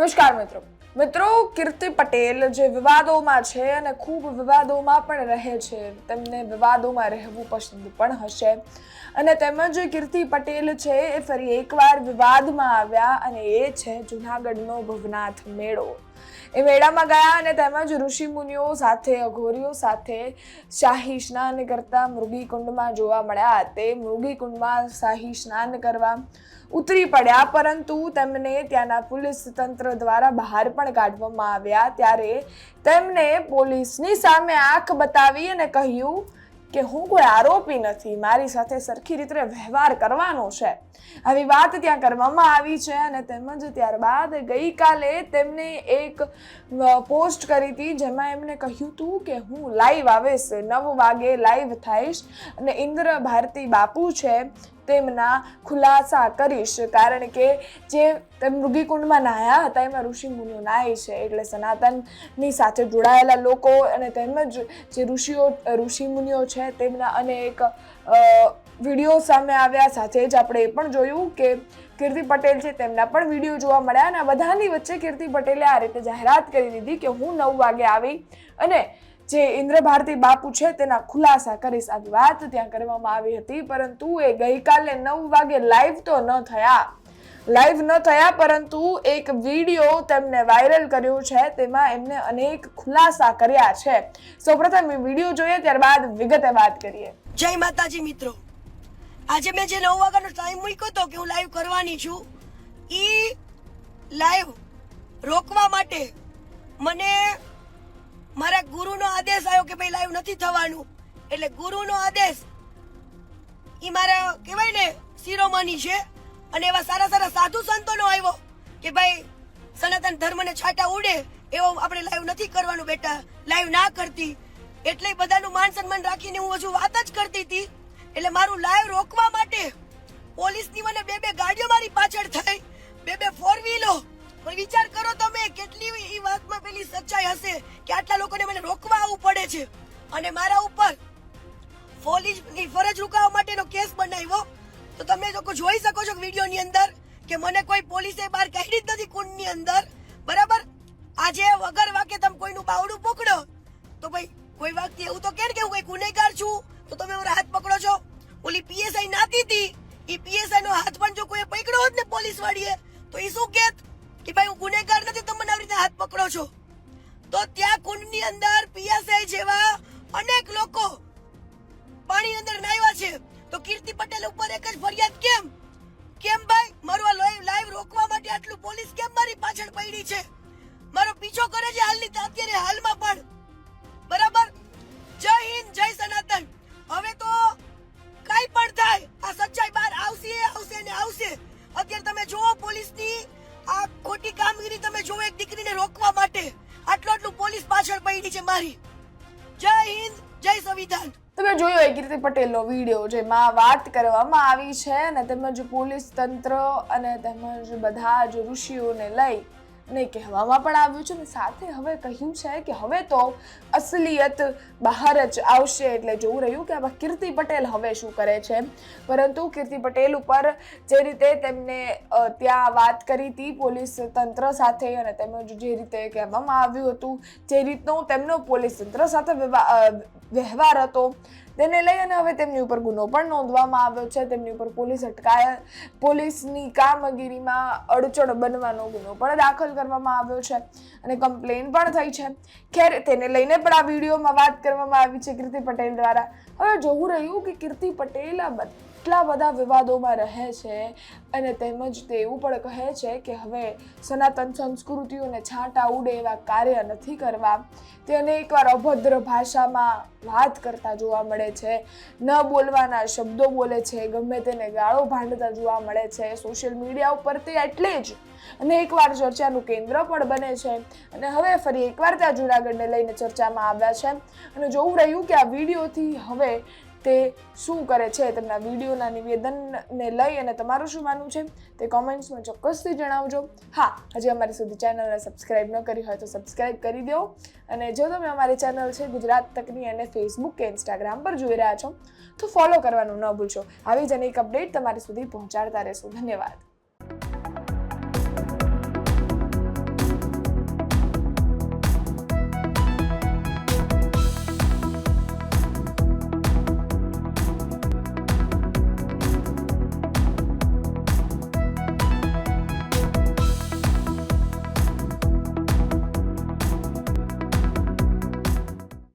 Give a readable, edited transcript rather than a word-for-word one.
નમસ્કાર મિત્રો કીર્તિ પટેલ જે વિવાદોમાં છે અને ખૂબ વિવાદોમાં પણ રહે છે, તેમને વિવાદોમાં રહેવું પસંદ પણ હશે અને તેમજ કીર્તિ પટેલ છે એ ફરી એકવાર વિવાદમાં આવ્યા અને એ છે જૂનાગઢનો ભવનાથ મેળો। એ મેળામાં ગયા અને તેમજ ઋષિ મુનિઓ સાથે અઘોરીઓ સાથે શાહી સ્નાન કરતા મૃગી કુંડમાં જોવા મળ્યા। તે મૃગી કુંડમાં શાહી સ્નાન કરવા ઉતરી પડ્યા, પરંતુ તેમને ત્યાંના પોલીસ તંત્ર દ્વારા બહાર પણ કાઢવામાં આવ્યા। ત્યારે તેમને પોલીસની સામે આંખ બતાવી અને કહ્યું કે હું કોઈ આરોપી નથી, મારી સાથે સરખી રીતે વ્યવહાર કરવાનો છે। આવી વાત ત્યાં કરવામાં આવી છે અને તેમજ ત્યારબાદ ગઈકાલે તેમને એક પોસ્ટ કરી હતી, જેમાં એમણે કહ્યું હતું કે હું લાઈવ આવીશ, 9 વાગે લાઈવ થઈશ અને ઇન્દ્ર ભારતી બાપુ છે તેમના ખુલાસા કરીશ, કારણ કે જે મૃગીકુંડમાં નાહ્યા હતા એમાં ઋષિ મુનિઓ નાહી છે, એટલે સનાતનની સાથે જોડાયેલા લોકો અને તેમજ જે ઋષિ મુનિઓ છે તેમના અનેક વિડીયો સામે આવ્યા। સાથે જ આપણે એ પણ જોયું કે કીર્તિ પટેલ છે તેમના પણ વિડીયો જોવા મળ્યા અને બધાની વચ્ચે કીર્તિ પટેલે આ રીતે જાહેરાત કરી દીધી કે હું 9 વાગે આવી અને જે ઇન્દ્ર ભારતી બાપુ છે તેના ખુલાસા કરીશ। આવી વાત ત્યાં કરવામાં આવી હતી, પરંતુ એ ગઈકાલે 9 વાગે લાઈવ તો ન થયા, પરંતુ એક વિડીયો તેમને વાયરલ કર્યો છે, તેમાં એમને અનેક ખુલાસા કર્યા છે। સૌપ્રથમ એ વિડીયો જોઈએ, ત્યારબાદ વિગતે વાત કરીએ। જય માતાજી મિત્રો, આજે મેં જે 9 વાગ્યાનો ટાઈમ મૂક્યો હતો કે હું લાઈવ કરવાની છું, ઈ લાઈવ રોકવા માટે મને મારા ગુરુનો આદેશ આવ્યો કે ભાઈ લાઈવ નથી થવાનું। એટલે ગુરુનો આદેશ ઈ મારા કહેવાય ને શિરોમણી છે અને એવા સારા સારા સાધુ સંતોનો આવ્યો કે ભાઈ સનાતન ધર્મને છાંટા ઉડે એવો આપણે લાઈવ નથી કરવાનું બેટા, લાઈવ ના કરતી। એટલે બધાનું માન સન્માન રાખીને હું હજુ વાત જ કરતી હતી, એટલે મારું લાઈવ રોકવા માટે પોલીસની મને 2 ગાડીઓ મારી પાછળ થઈ, 2 ફોર વ્હીલો। પણ વિચાર કરો તમે કેટલી ઈ વાતમાં પેલી સચ્ચાઈ હશે કે આટલા લોકોને મને રોકવા આવવું પડે છે અને મારા ઉપર પોલીસની ફરજ રૂકાવવા માટેનો કેસ બનાવ્યો। તો તમે લોકો જોઈ શકો છો વિડીયોની અંદર કે મને કોઈ પોલીસે બહાર કાઢી જ નથી કુંડની અંદર, બરાબર। આજે વગર વાકે તમે કોઈનું બાવડું પકડો તો ભાઈ કોઈ વ્યક્તિ એવું તો કે હું કોઈ ગુનેગાર છું તો તમે મારા હાથ પકડો છો। ઓલી પીએસઆઈ નાતી હતી, ઈ પીએસઆઈ નો હાથ પણ જો કોઈ પકડ્યો હોત ને પોલીસ વાળીએ તો ઈ શું કહેત કે ભાઈ હું ગુનેગાર નથી, તમે મને આવી રીતે હાથ પકડો છો। તો ત્યાં કુંડની અંદર પીએસઆઈ જેવા અનેક લોકો પાણી અંદર નાહ્યા છે, તો કીર્તિ પટેલ ઉપર એક જ ફરિયાદ કેમ ભાઈ મારું લાઈવ રોકવા માટે આટલું પોલીસ કેમ મારી પાછળ પડી છે, મારો પીછો કરે છે અત્યારે હાલમાં પણ, બરાબર। જય હિન્દ, જય સનાતન। હવે તો કઈ પણ થાય આ સચ્ચાઈ બહાર આવશે। અત્યારે તમે જુઓ પોલીસની આ ખોટી કામગીરી, તમે જુઓ એક દીકરીને રોકવા માટે આટલું પોલીસ પાછળ પડી છે મારી। જય હિન્દ, જય સંવિધાન। તમે જોયો કીર્તિ પટેલનો વિડીયો, જેમાં વાત કરવામાં આવી છે અને તેમજ પોલીસ તંત્ર અને તેમજ બધા જ ઋષિઓને લઈ અને કહેવામાં પણ આવ્યું છે અને સાથે હવે કહ્યું છે કે હવે તો અસલિયત બહાર જ આવશે। એટલે જોવું રહ્યું કે આમાં કીર્તિ પટેલ હવે શું કરે છે, પરંતુ કીર્તિ પટેલ ઉપર જે રીતે તેમને ત્યાં વાત કરી હતી પોલીસ તંત્ર સાથે અને તેમજ જે રીતે કહેવામાં આવ્યું હતું, જે રીતનો તેમનો પોલીસ તંત્ર સાથે વ્યવહાર હતો તેને લઈ અને હવે તેમની ઉપર ગુનો પણ નોંધવામાં આવ્યો છે। તેમની ઉપર પોલીસની કામગીરીમાં અડચણ બનવાનો ગુનો પણ દાખલ કરવામાં આવ્યો છે અને કમ્પ્લેન પણ થઈ છે। ખેર, તેને લઈને પણ આ વિડીયોમાં વાત કરવામાં આવી છે કીર્તિ પટેલ દ્વારા। હવે જોવું રહ્યું કે કીર્તિ પટેલ એટલા બધા વિવાદોમાં રહે છે અને તેમજ તે એવું પણ કહે છે કે હવે સનાતન સંસ્કૃતિઓને છાંટા ઉડે એવા કાર્ય નથી કરવા। તે અનેકવાર અભદ્ર ભાષામાં વાત કરતા જોવા મળે છે, ન બોલવાના શબ્દો બોલે છે, ગમે તેને ગાળો ભાંડતા જોવા મળે છે। સોશિયલ મીડિયા ઉપર તે એટલે જ અનેકવાર ચર્ચાનું કેન્દ્ર પણ બને છે અને હવે ફરી એકવાર ત્યાં જૂનાગઢને લઈને ચર્ચામાં આવ્યા છે અને જોવું રહ્યું કે આ વિડીયોથી હવે તે શું કરે છે। તેમના વિડીયોના નિવેદનને લઈ અને તમારું શું માનવું છે તે કોમેન્ટ્સમાં ચોક્કસથી જણાવજો। હા, હજી અમારી સુધી ચેનલને સબસ્ક્રાઇબ ન કરી હોય તો સબસ્ક્રાઇબ કરી દો અને જો તમે અમારી ચેનલ છે ગુજરાત તકની અને ફેસબુક કે ઇન્સ્ટાગ્રામ પર જોઈ રહ્યા છો તો ફોલો કરવાનું ન ભૂલશો। આવી જ અનેક અપડેટ તમારી સુધી પહોંચાડતા રહેશું। ધન્યવાદ।